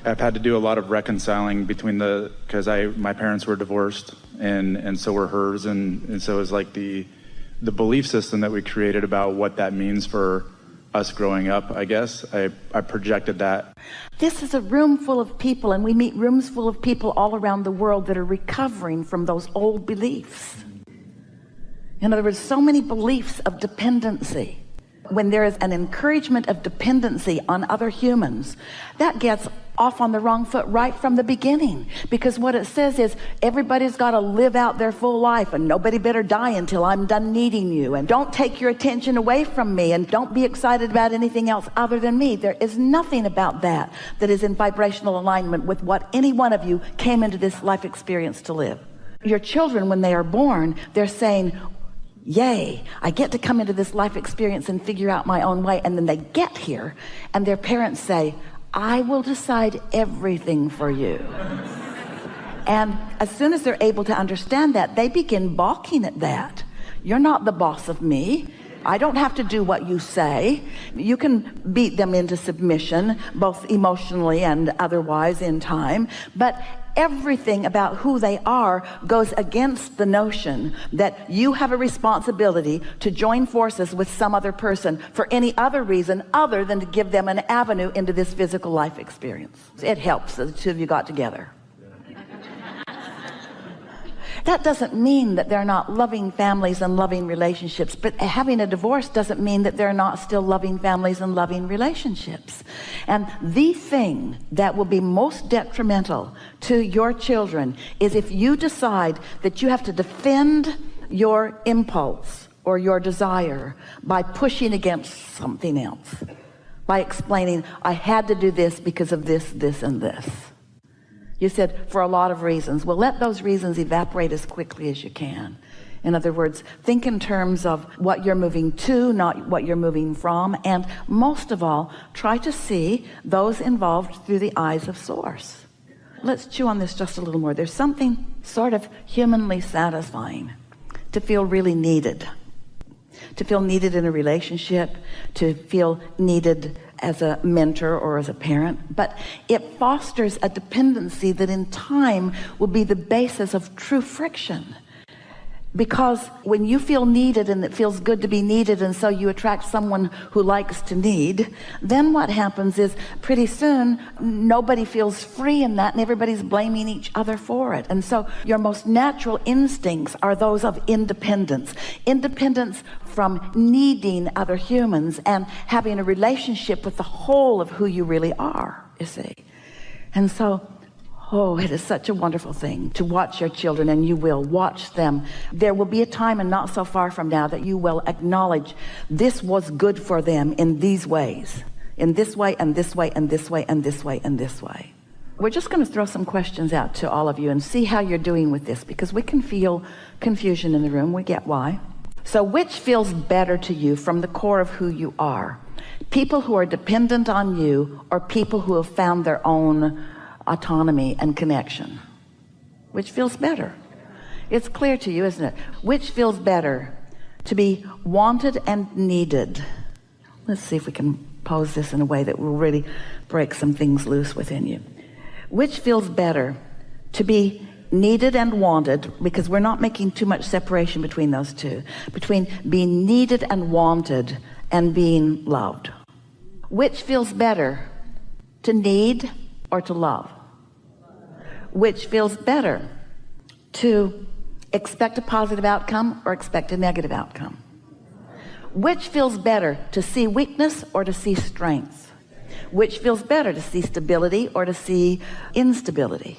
I've had to do a lot of reconciling between because my parents were divorced and so were hers, and so it's like the belief system that we created about what that means for us growing up, I guess. I projected that. This is a room full of people, and we meet rooms full of people all around the world that are recovering from those old beliefs. In other words, so many beliefs of dependency. When there is an encouragement of dependency on other humans, that gets off on the wrong foot right from the beginning, because what it says is everybody's got to live out their full life, and nobody better die until I'm done needing you, and don't take your attention away from me, and don't be excited about anything else other than me. There is nothing about that is in vibrational alignment with what any one of you came into this life experience to live. Your children, when they are born, they're saying, yay, I get to come into this life experience and figure out my own way. And then they get here and their parents say, I will decide everything for you. And as soon as they're able to understand that, they begin balking at that. You're not the boss of me. I don't have to do what you say. You can beat them into submission, both emotionally and otherwise in time, but everything about who they are goes against the notion that you have a responsibility to join forces with some other person for any other reason other than to give them an avenue into this physical life experience. It helps that the two of you got together. That doesn't mean that they're not loving families and loving relationships, but having a divorce doesn't mean that they're not still loving families and loving relationships. And the thing that will be most detrimental to your children is if you decide that you have to defend your impulse or your desire by pushing against something else, by explaining, I had to do this because of this, this, and this. You said, for a lot of reasons. Well, let those reasons evaporate as quickly as you can. In other words, think in terms of what you're moving to, not what you're moving from. And most of all, try to see those involved through the eyes of Source. Let's chew on this just a little more. There's something sort of humanly satisfying to feel really needed. To feel needed in a relationship, to feel needed as a mentor or as a parent, but it fosters a dependency that in time will be the basis of true friction. Because when you feel needed and it feels good to be needed, and so you attract someone who likes to need, then what happens is pretty soon nobody feels free in that, and everybody's blaming each other for it. And so your most natural instincts are those of independence. Independence from needing other humans and having a relationship with the whole of who you really are, you see. And so oh, it is such a wonderful thing to watch your children, and you will watch them. There will be a time, and not so far from now, that you will acknowledge this was good for them in these ways, in this way, and this way, and this way, and this way, and this way. We're just going to throw some questions out to all of you and see how you're doing with this, because we can feel confusion in the room. We get why. So which feels better to you from the core of who you are? People who are dependent on you, or people who have found their own autonomy and connection? Which feels better? It's clear to you, isn't it? Which feels better? To be wanted and needed. Let's see if we can pose this in a way that will really break some things loose within you. Which feels better? To be needed and wanted, because we're not making too much separation between those two, between being needed and wanted and being loved. Which feels better? To need or to love? Which feels better? To expect a positive outcome or expect a negative outcome? Which feels better? To see weakness or to see strength? Which feels better? To see stability or to see instability?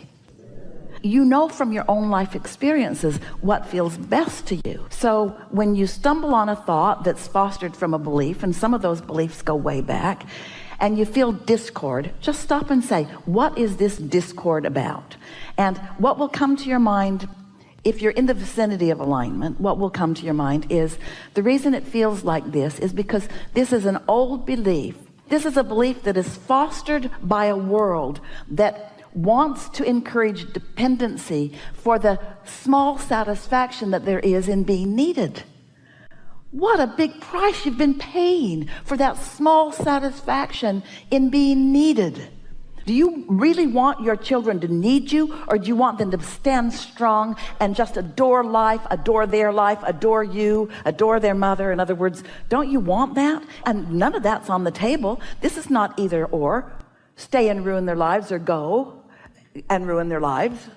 You know from your own life experiences what feels best to you. So when you stumble on a thought that's fostered from a belief, and some of those beliefs go way back, and you feel discord, just stop and say, what is this discord about? And what will come to your mind, if you're in the vicinity of alignment, what will come to your mind is, the reason it feels like this is because this is an old belief. This is a belief that is fostered by a world that wants to encourage dependency for the small satisfaction that there is in being needed. What a big price you've been paying for that small satisfaction in being needed, Do you really want your children to need you, or do you want them to stand strong and just adore life, adore their life, adore you, adore their mother? In other words, don't you want that? And none of that's on the table. This is not either or. Stay and ruin their lives, or go and ruin their lives.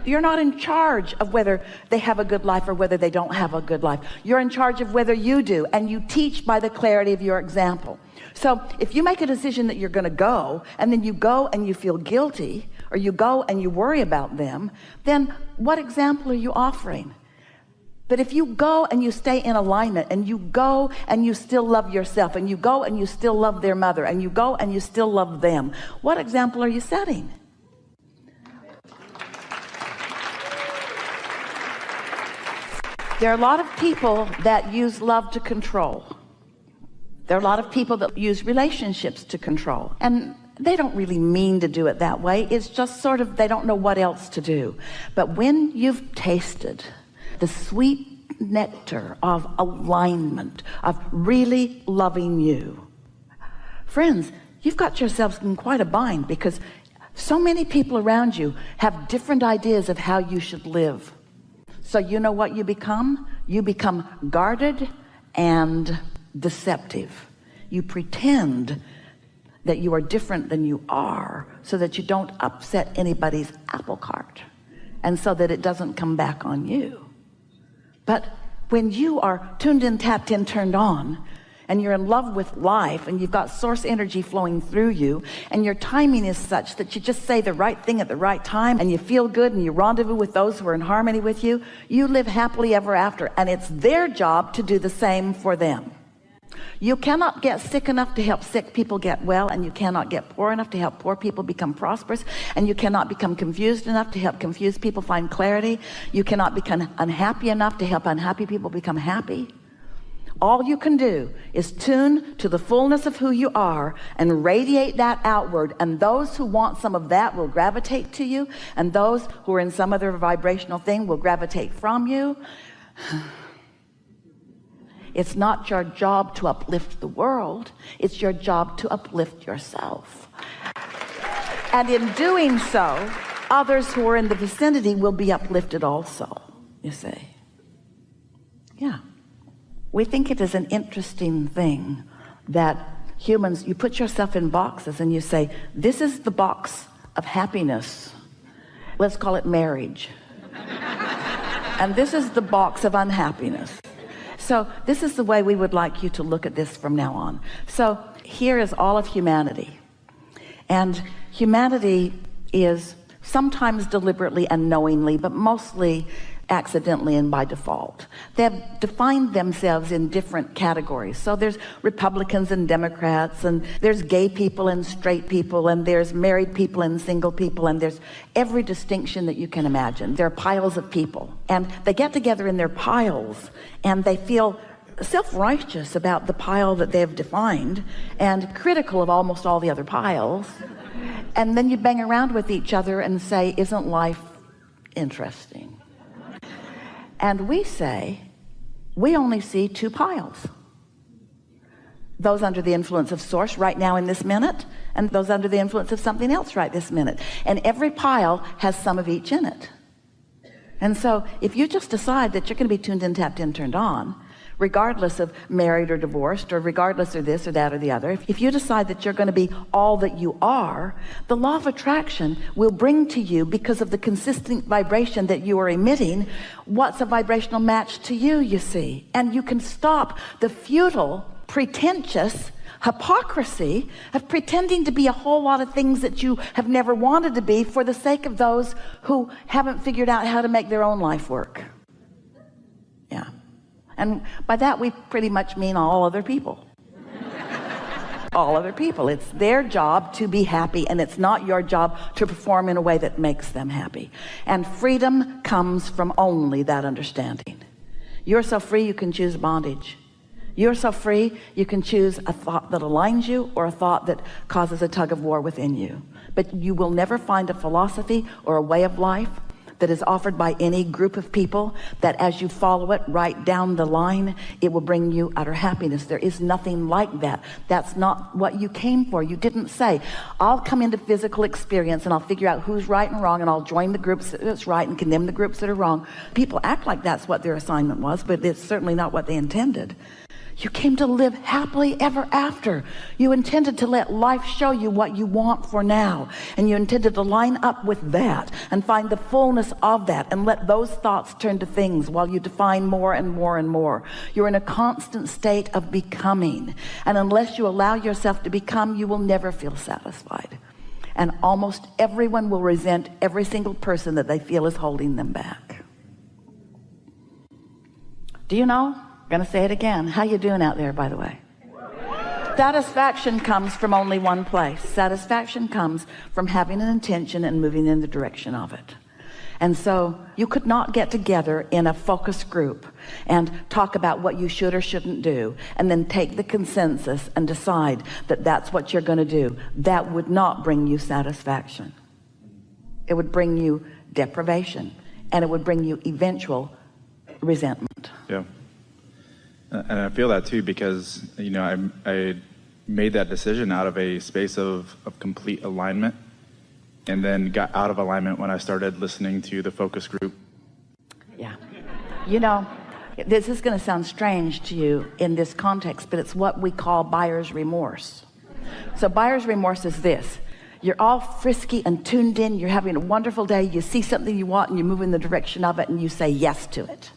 You're not in charge of whether they have a good life or whether they don't have a good life. You're in charge of whether you do, and you teach by the clarity of your example. So if you make a decision that you're going to go, and then you go and you feel guilty, or you go and you worry about them, then what example are you offering? But if you go and you stay in alignment, and you go and you still love yourself, and you go and you still love their mother, and you go and you still love them, what example are you setting? There are a lot of people that use love to control. There are a lot of people that use relationships to control. And they don't really mean to do it that way. It's just sort of, they don't know what else to do. But when you've tasted the sweet nectar of alignment, of really loving you, friends, you've got yourselves in quite a bind, because so many people around you have different ideas of how you should live. So you know what you become? You become guarded and deceptive. You pretend that you are different than you are, so that you don't upset anybody's apple cart, and so that it doesn't come back on you. But when you are tuned in, tapped in, turned on, and you're in love with life, and you've got source energy flowing through you, and your timing is such that you just say the right thing at the right time, and you feel good, and you rendezvous with those who are in harmony with you, you live happily ever after. And it's their job to do the same for them. You cannot get sick enough to help sick people get well, and you cannot get poor enough to help poor people become prosperous, and you cannot become confused enough to help confused people find clarity. You cannot become unhappy enough to help unhappy people become happy. All you can do is tune to the fullness of who you are and radiate that outward, and those who want some of that will gravitate to you, and those who are in some other vibrational thing will gravitate from you. It's not your job to uplift the world. It's your job to uplift yourself. And in doing so, others who are in the vicinity will be uplifted also, you see. Yeah. We think it is an interesting thing that humans, you put yourself in boxes and you say, this is the box of happiness. Let's call it marriage. And this is the box of unhappiness. So this is the way we would like you to look at this from now on. So here is all of humanity. And humanity is sometimes deliberately and knowingly, but mostly accidentally and by default. They have defined themselves in different categories. So there's Republicans and Democrats, and there's gay people and straight people, and there's married people and single people, and there's every distinction that you can imagine. There are piles of people, and they get together in their piles, and they feel self-righteous about the pile that they've defined and critical of almost all the other piles. And then you bang around with each other and say, isn't life interesting? And we say, we only see two piles. Those under the influence of source right now in this minute, and those under the influence of something else right this minute. And every pile has some of each in it. And so if you just decide that you're going to be tuned in, tapped in, turned on, regardless of married or divorced, or regardless of this or that or the other, if you decide that you're going to be all that you are, the law of attraction will bring to you, because of the consistent vibration that you are emitting, what's a vibrational match to you, you see. And you can stop the futile, pretentious hypocrisy of pretending to be a whole lot of things that you have never wanted to be for the sake of those who haven't figured out how to make their own life work. Yeah. And by that, we pretty much mean all other people. All other people. It's their job to be happy, and it's not your job to perform in a way that makes them happy. And freedom comes from only that understanding. You're so free you can choose bondage. You're so free you can choose a thought that aligns you, or a thought that causes a tug of war within you. But you will never find a philosophy or a way of life that is offered by any group of people, that as you follow it right down the line, it will bring you utter happiness. There is nothing like that. That's not what you came for. You didn't say, I'll come into physical experience and I'll figure out who's right and wrong, and I'll join the groups that's right and condemn the groups that are wrong. People act like that's what their assignment was, but it's certainly not what they intended. You came to live happily ever after. You intended to let life show you what you want for now. And you intended to line up with that and find the fullness of that and let those thoughts turn to things while you define more and more and more. You're in a constant state of becoming. And unless you allow yourself to become, you will never feel satisfied. And almost everyone will resent every single person that they feel is holding them back. Do you know? I'm going to say it again. How you doing out there, by the way? Satisfaction comes from only one place. Satisfaction comes from having an intention and moving in the direction of it. And so you could not get together in a focus group and talk about what you should or shouldn't do and then take the consensus and decide that that's what you're going to do. That would not bring you satisfaction. It would bring you deprivation, and it would bring you eventual resentment. Yeah. And I feel that too, because, you know, I made that decision out of a space of complete alignment, and then got out of alignment when I started listening to the focus group. Yeah. You know, this is going to sound strange to you in this context, but it's what we call buyer's remorse. So buyer's remorse is this. You're all frisky and tuned in. You're having a wonderful day. You see something you want and you move in the direction of it and you say yes to it.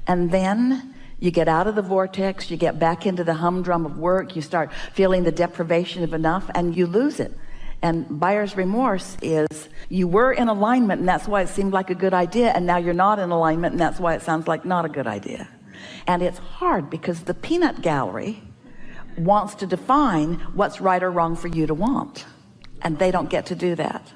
And then you get out of the vortex, you get back into the humdrum of work, you start feeling the deprivation of enough, and you lose it. And buyer's remorse is you were in alignment and that's why it seemed like a good idea, and now you're not in alignment and that's why it sounds like not a good idea. And it's hard because the peanut gallery wants to define what's right or wrong for you to want, and they don't get to do that.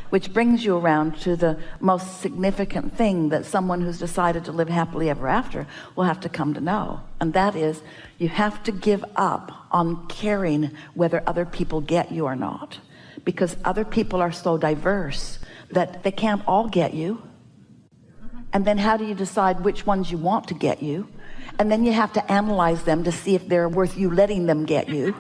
Which brings you around to the most significant thing that someone who's decided to live happily ever after will have to come to know. And that is, you have to give up on caring whether other people get you or not. Because other people are so diverse that they can't all get you. And then how do you decide which ones you want to get you? And then you have to analyze them to see if they're worth you letting them get you.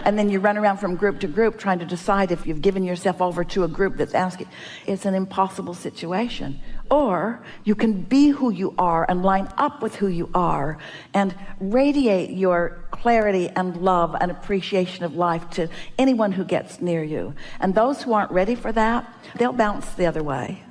And then you run around from group to group trying to decide if you've given yourself over to a group that's asking. It's an impossible situation. Or you can be who you are and line up with who you are and radiate your clarity and love and appreciation of life to anyone who gets near you. And those who aren't ready for that, they'll bounce the other way.